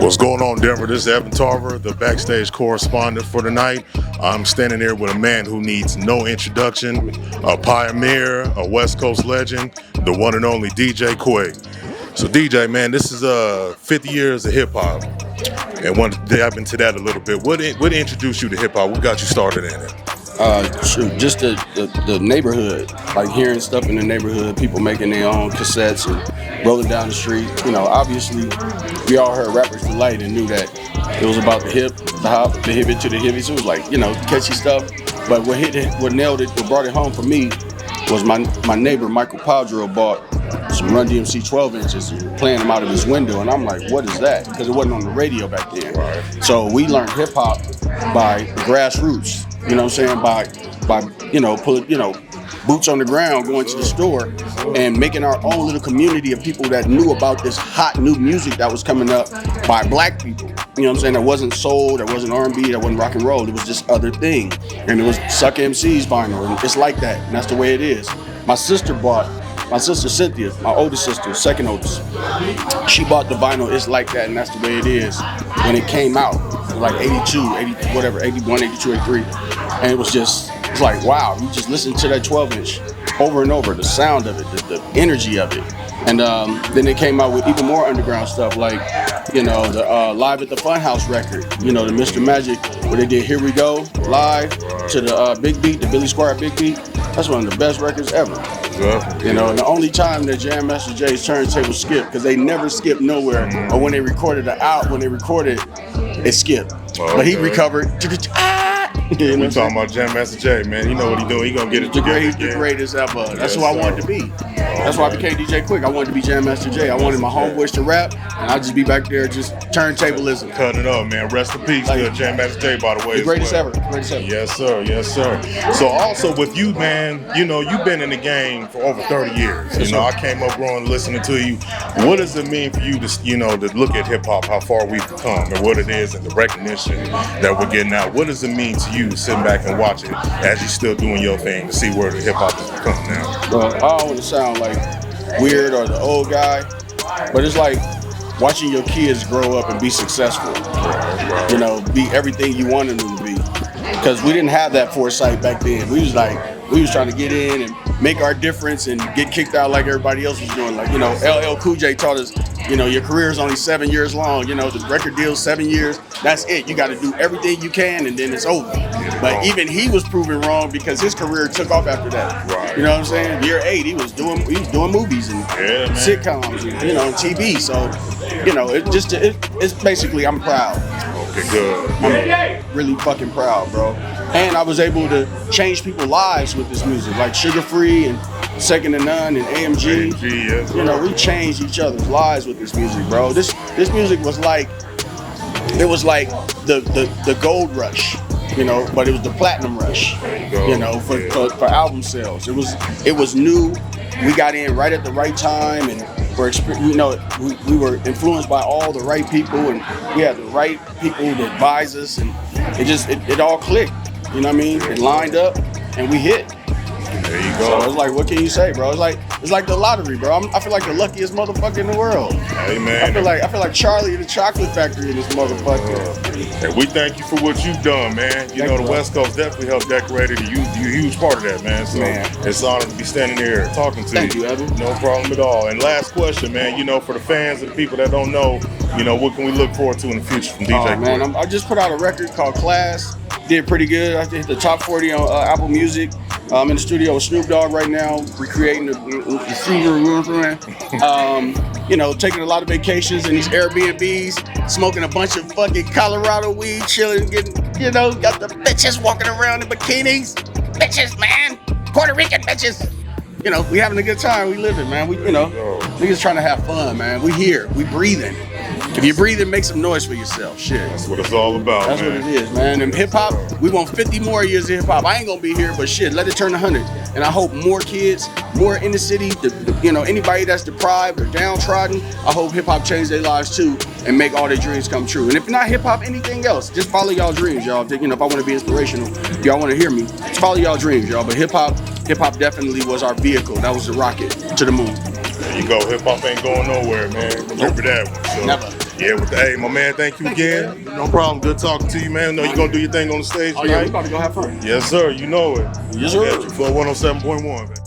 What's going on, Denver? This is Evan Tarver, the backstage correspondent for tonight. I'm standing here with a man who needs no introduction, a pioneer, a West Coast legend, the one and only DJ Quik. So DJ, man, this is 50 years of hip hop, and want to dive into that a little bit. What introduced you to hip hop? What got you started in it? Just the neighborhood, like hearing stuff in the neighborhood, people making their own cassettes and rolling down the street. You know, obviously, we all heard Rappers Delight and knew that it was about the hip, the hop, the hip to the hippies. It was like, you know, catchy stuff. But what nailed it, what brought it home for me was my neighbor, Michael Padro, bought some Run DMC 12 inches and playing them out of his window. And I'm like, what is that? Because it wasn't on the radio back then. Right. So we learned hip hop by grassroots. You know what I'm saying? By boots on the ground, going to the store and making our own little community of people that knew about this hot new music that was coming up by black people. You know what I'm saying? That wasn't soul, that wasn't R&B, that wasn't rock and roll. It was this other thing. And it was Sucker MC's vinyl. And it's like that. And that's the way it is. My sister Cynthia, my oldest sister, second oldest, she bought the vinyl It's Like That, and that's the way it is. When it came out, it was like 82, 80, whatever, 81, 82, 83. And it was like, wow, you just listen to that 12-inch over and over, the sound of it, the energy of it. And then they came out with even more underground stuff, like, you know, the Live at the Funhouse record, you know, the Mr. Magic, where they did Here We Go, live, to the Big Beat, the Billy Squire Big Beat. That's one of the best records ever. Yeah. You know, and the only time that Jam Master Jay's turntable skipped, because they never skipped nowhere, or when they recorded it skipped. Oh, but he recovered. You know, we talking about Jam Master Jay, man. He know what he doing. He gonna get it together. He's the greatest ever. That's who I wanted to be. That's why I became DJ Quik. I wanted to be Jam Master Jay. I wanted my homeboys to rap, and I'd just be back there just turntablism. Cut it up, man. Rest in peace to Jam Master Jay, by the way. The greatest ever. Greatest ever. Yes, sir. Yes, sir. So also with you, man, you know, you've been in the game for over 30 years. You know, I came up growing listening to you. What does it mean for you to, you know, to look at hip hop, how far we've come, and what it is, and the recognition that we're getting out? What does it mean to you sitting back and watching as you're still doing your thing to see where the hip hop has become now? Well, I don't want to sound like weird or the old guy, but it's like watching your kids grow up and be successful. Right. You know, be everything you wanted them to be. Because we didn't have that foresight back then. We was trying to get in and make our difference and get kicked out like everybody else was doing. Like, you know, LL Cool J taught us, you know, your career is only 7 years long. You know, the record deal's 7 years. That's it. You got to do everything you can, and then it's over. But even he was proven wrong because his career took off after that. Right. You know what I'm saying? Year 8, he was doing movies and sitcoms and, you know, TV. So, you know, it's basically, I'm proud. Okay, good. I'm really fucking proud, bro. And I was able to change people's lives with this music, like Sugar Free and Second to None and AMG. Yes, you know, we changed each other's lives with this music, bro. This music was like, it was like the gold rush, you know, but it was the platinum rush, you know, for album sales. It was new. We got in right at the right time, and we were influenced by all the right people, and we had the right people to advise us, and it all clicked. You know what I mean? It lined up, and we hit. There you go. So it's like, what can you say, bro? It's like the lottery, bro. I feel like the luckiest motherfucker in the world. Hey, man. I feel like Charlie in the Chocolate Factory in this motherfucker. And we thank you for what you've done, man. You know, the West Coast definitely helped decorate it. You're a huge part of that, man. So it's an honor to be standing here talking to you. Thank you, Evan. No problem at all. And last question, man. You know, for the fans and the people that don't know, you know, what can we look forward to in the future from DJ Quik? Man, I just put out a record called Class. Did pretty good. I hit the top 40 on Apple Music. I'm in the studio with Snoop Dogg right now, recreating the fever, you know what I'm saying? You know, taking a lot of vacations in these Airbnbs, smoking a bunch of fucking Colorado weed, chilling, getting, you know, got the bitches walking around in bikinis. Bitches, man. Puerto Rican bitches. You know, we having a good time. We living, man. We, you know, niggas trying to have fun, man. We here. We breathing. If you're breathing, make some noise for yourself. Shit. That's what it's all about, That's man. what it is, man. And hip-hop, we want 50 more years of hip-hop. I ain't gonna be here, but shit, let it turn 100. And I hope more kids, more in the city, you know, anybody that's deprived or downtrodden, I hope hip-hop change their lives too and make all their dreams come true. And if not hip-hop, anything else, just follow y'all dreams, y'all. You know, if I want to be inspirational, if y'all want to hear me, just follow y'all dreams, y'all. But hip-hop definitely was our vehicle. That was the rocket to the moon. There you go. Hip-hop ain't going nowhere, man. Remember that one. So. Never. Yeah, hey, my man, thank you again. No problem. Good talking to you, man. Know you gonna do your thing on the stage Oh tonight. yeah, we about to go have fun. Yes, sir. You know it. Yes, sir. Flow 107.1, man.